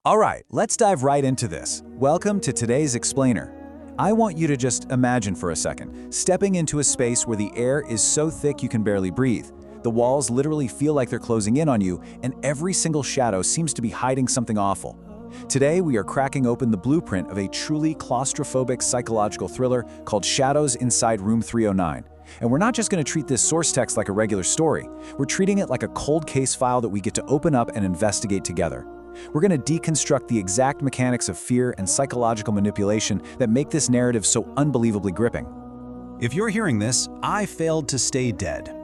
Alright, let's dive right into this. Welcome to today's explainer. I want you to just imagine for a second, stepping into a space where the air is so thick you can barely breathe. The walls literally feel like they're closing in on you, and every single shadow seems to be hiding something awful. Today, we are cracking open the blueprint of a truly claustrophobic psychological thriller called Shadows Inside Room 309. And we're not just going to treat this source text like a regular story. We're treating it like a cold case file that we get to open up and investigate together. We're going to deconstruct the exact mechanics of fear and psychological manipulation that make this narrative so unbelievably gripping. If you're hearing this, I failed to stay dead.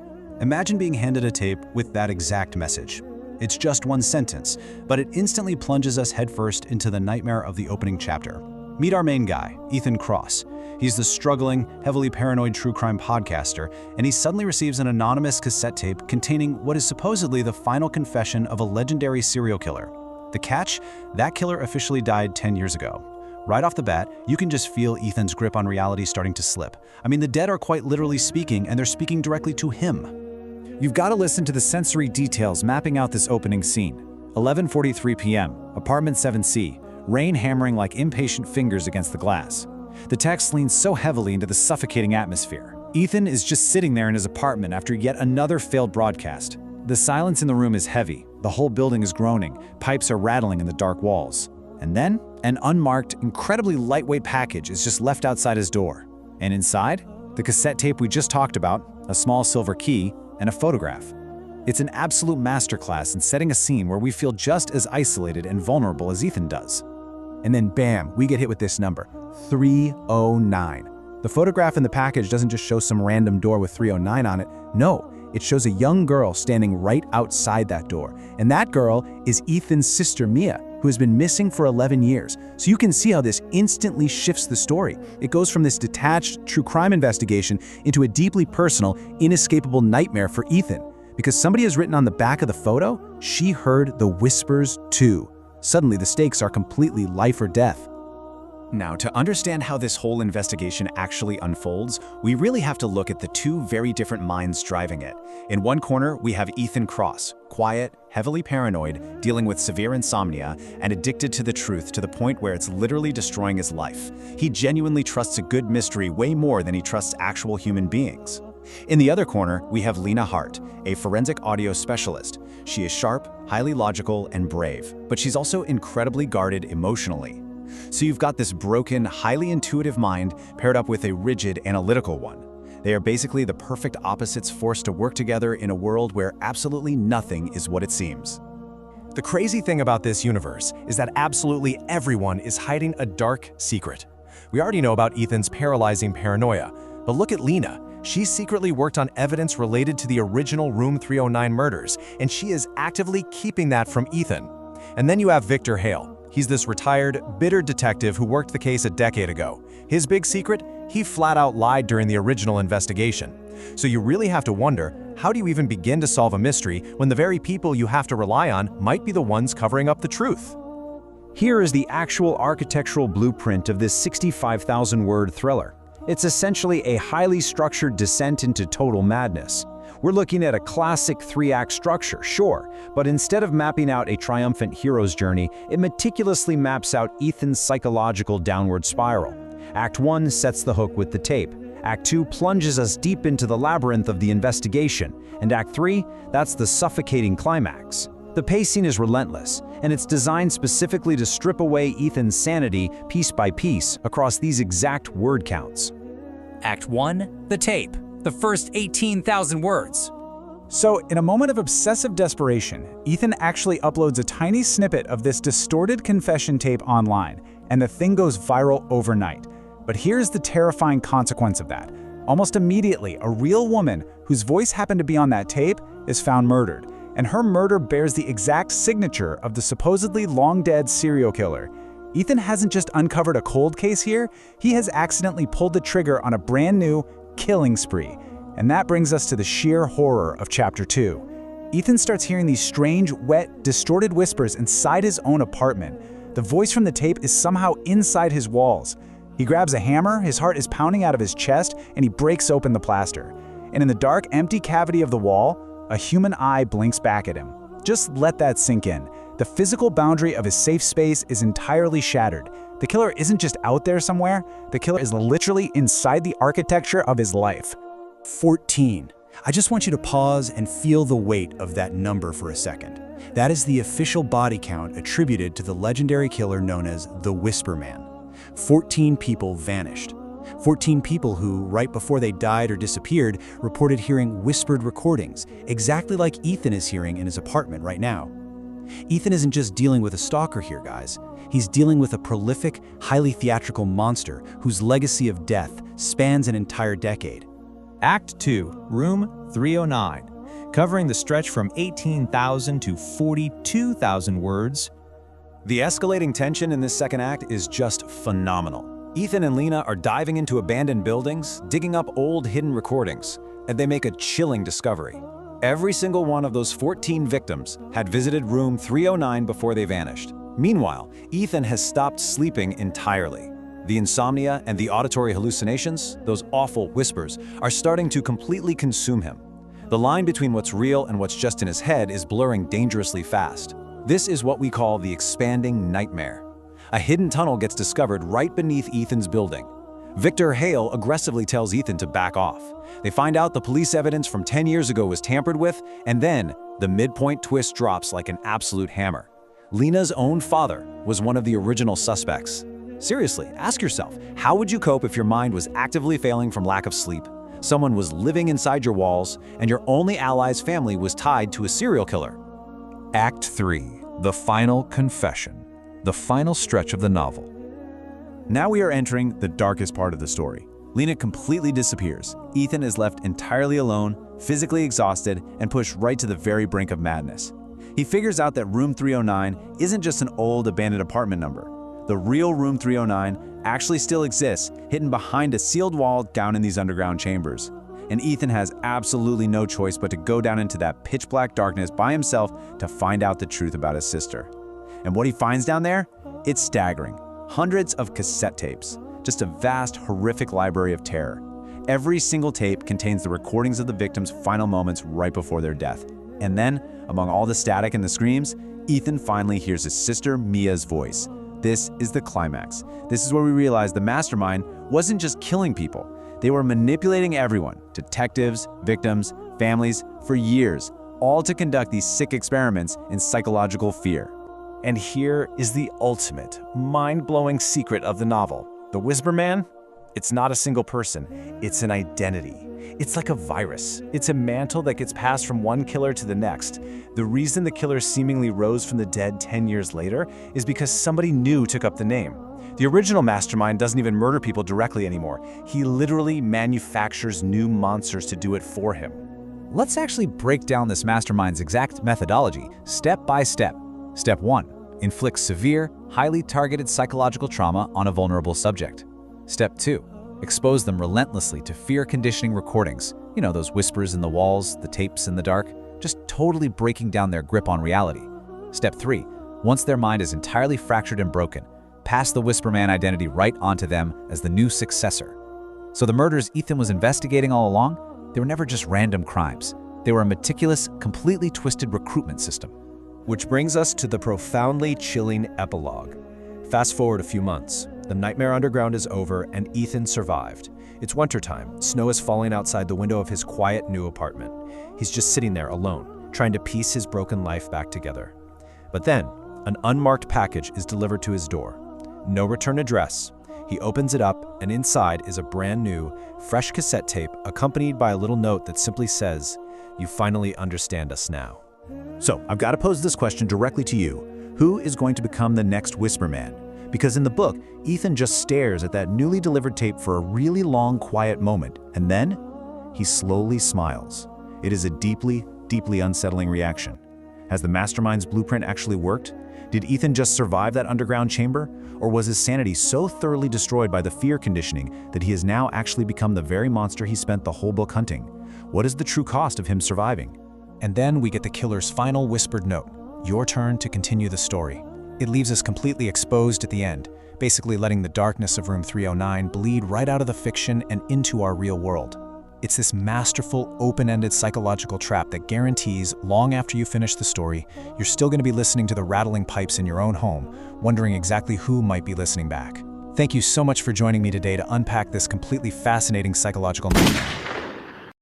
Imagine being handed a tape with that exact message. It's just one sentence, but it instantly plunges us headfirst into the nightmare of the opening chapter. Meet our main guy, Ethan Cross. He's the struggling, heavily paranoid true crime podcaster, and he suddenly receives an anonymous cassette tape containing what is supposedly the final confession of a legendary serial killer. The catch? That killer officially died 10 years ago. Right off the bat, you can just feel Ethan's grip on reality starting to slip. I mean, the dead are quite literally speaking, and they're speaking directly to him. You've got to listen to the sensory details mapping out this opening scene. 11:43 p.m., apartment 7C, rain hammering like impatient fingers against the glass. The text leans so heavily into the suffocating atmosphere. Ethan is just sitting there in his apartment after yet another failed broadcast. The silence in the room is heavy. The whole building is groaning. Pipes are rattling in the dark walls. And then, an unmarked, incredibly lightweight package is just left outside his door. And inside, the cassette tape we just talked about, a small silver key, and a photograph. It's an absolute masterclass in setting a scene where we feel just as isolated and vulnerable as Ethan does. And then bam, we get hit with this number, 309. The photograph in the package doesn't just show some random door with 309 on it. No, it shows a young girl standing right outside that door. And that girl is Ethan's sister Mia, who has been missing for 11 years. So you can see how this instantly shifts the story. It goes from this detached true crime investigation into a deeply personal, inescapable nightmare for Ethan. Because somebody has written on the back of the photo, she heard the whispers too. Suddenly the stakes are completely life or death. Now, to understand how this whole investigation actually unfolds, we really have to look at the two very different minds driving it. In one corner, we have Ethan Cross, quiet, heavily paranoid, dealing with severe insomnia, and addicted to the truth to the point where it's literally destroying his life. He genuinely trusts a good mystery way more than he trusts actual human beings. In the other corner, we have Lena Hart, a forensic audio specialist. She is sharp, highly logical, and brave, but she's also incredibly guarded emotionally. So you've got this broken, highly intuitive mind paired up with a rigid, analytical one. They are basically the perfect opposites forced to work together in a world where absolutely nothing is what it seems. The crazy thing about this universe is that absolutely everyone is hiding a dark secret. We already know about Ethan's paralyzing paranoia, but look at Lena. She secretly worked on evidence related to the original Room 309 murders, and she is actively keeping that from Ethan. And then you have Victor Hale. He's this retired, bitter detective who worked the case a decade ago. His big secret? He flat out lied during the original investigation. So you really have to wonder, how do you even begin to solve a mystery when the very people you have to rely on might be the ones covering up the truth? Here is the actual architectural blueprint of this 65,000-word thriller. It's essentially a highly structured descent into total madness. We're looking at a classic three-act structure, sure, but instead of mapping out a triumphant hero's journey, it meticulously maps out Ethan's psychological downward spiral. Act 1 sets the hook with the tape. Act 2 plunges us deep into the labyrinth of the investigation. And Act 3, that's the suffocating climax. The pacing is relentless, and it's designed specifically to strip away Ethan's sanity piece by piece across these exact word counts. Act 1, the tape. The first 18,000 words. So, in a moment of obsessive desperation, Ethan actually uploads a tiny snippet of this distorted confession tape online, and the thing goes viral overnight. But here's the terrifying consequence of that. Almost immediately, a real woman whose voice happened to be on that tape is found murdered, and her murder bears the exact signature of the supposedly long-dead serial killer. Ethan hasn't just uncovered a cold case here, he has accidentally pulled the trigger on a brand new killing spree. And that brings us to the sheer horror of Chapter 2. Ethan starts hearing these strange, wet, distorted whispers inside his own apartment. The voice from the tape is somehow inside his walls. He grabs a hammer, his heart is pounding out of his chest, and he breaks open the plaster. And in the dark, empty cavity of the wall, a human eye blinks back at him. Just let that sink in. The physical boundary of his safe space is entirely shattered. The killer isn't just out there somewhere, the killer is literally inside the architecture of his life. 14. I just want you to pause and feel the weight of that number for a second. That is the official body count attributed to the legendary killer known as the Whisper Man. 14 people vanished. 14 people who, right before they died or disappeared, reported hearing whispered recordings, exactly like Ethan is hearing in his apartment right now. Ethan isn't just dealing with a stalker here, guys. He's dealing with a prolific, highly theatrical monster whose legacy of death spans an entire decade. Act 2, Room 309, covering the stretch from 18,000 to 42,000 words. The escalating tension in this second act is just phenomenal. Ethan and Lena are diving into abandoned buildings, digging up old hidden recordings, and they make a chilling discovery. Every single one of those 14 victims had visited room 309 before they vanished. Meanwhile, Ethan has stopped sleeping entirely. The insomnia and the auditory hallucinations, those awful whispers, are starting to completely consume him. The line between what's real and what's just in his head is blurring dangerously fast. This is what we call the expanding nightmare. A hidden tunnel gets discovered right beneath Ethan's building. Victor Hale aggressively tells Ethan to back off. They find out the police evidence from 10 years ago was tampered with, and then the midpoint twist drops like an absolute hammer. Lena's own father was one of the original suspects. Seriously, ask yourself, how would you cope if your mind was actively failing from lack of sleep? Someone was living inside your walls, and your only ally's family was tied to a serial killer. Act 3, The Final Confession. The final stretch of the novel. Now we are entering the darkest part of the story. Lena completely disappears. Ethan is left entirely alone, physically exhausted, and pushed right to the very brink of madness. He figures out that room 309 isn't just an old abandoned apartment number. The real room 309 actually still exists, hidden behind a sealed wall down in these underground chambers. And Ethan has absolutely no choice but to go down into that pitch black darkness by himself to find out the truth about his sister. And what he finds down there? It's staggering. Hundreds of cassette tapes. Just a vast, horrific library of terror. Every single tape contains the recordings of the victims' final moments right before their death. And then, among all the static and the screams, Ethan finally hears his sister Mia's voice. This is the climax. This is where we realize the mastermind wasn't just killing people. They were manipulating everyone, detectives, victims, families, for years, all to conduct these sick experiments in psychological fear. And here is the ultimate, mind-blowing secret of the novel. The Whisper Man? It's not a single person, it's an identity. It's like a virus. It's a mantle that gets passed from one killer to the next. The reason the killer seemingly rose from the dead 10 years later is because somebody new took up the name. The original mastermind doesn't even murder people directly anymore. He literally manufactures new monsters to do it for him. Let's actually break down this mastermind's exact methodology, step by step. Step 1. Inflict severe, highly targeted psychological trauma on a vulnerable subject. Step 2. Expose them relentlessly to fear conditioning recordings. You know, those whispers in the walls, the tapes in the dark, just totally breaking down their grip on reality. Step 3. Once their mind is entirely fractured and broken, pass the Whisper Man identity right onto them as the new successor. So the murders Ethan was investigating all along, they were never just random crimes. They were a meticulous, completely twisted recruitment system. Which brings us to the profoundly chilling epilogue. Fast forward a few months. The nightmare underground is over and Ethan survived. It's wintertime. Snow is falling outside the window of his quiet new apartment. He's just sitting there alone, trying to piece his broken life back together. But then, an unmarked package is delivered to his door. No return address. He opens it up and inside is a brand new, fresh cassette tape accompanied by a little note that simply says, "You finally understand us now." So, I've got to pose this question directly to you. Who is going to become the next Whisper Man? Because in the book, Ethan just stares at that newly delivered tape for a really long, quiet moment, and then he slowly smiles. It is a deeply, deeply unsettling reaction. Has the mastermind's blueprint actually worked? Did Ethan just survive that underground chamber? Or was his sanity so thoroughly destroyed by the fear conditioning that he has now actually become the very monster he spent the whole book hunting? What is the true cost of him surviving? And then we get the killer's final whispered note. Your turn to continue the story. It leaves us completely exposed at the end, basically letting the darkness of room 309 bleed right out of the fiction and into our real world. It's this masterful, open-ended psychological trap that guarantees, long after you finish the story, you're still going to be listening to the rattling pipes in your own home, wondering exactly who might be listening back. Thank you so much for joining me today to unpack this completely fascinating psychological novel.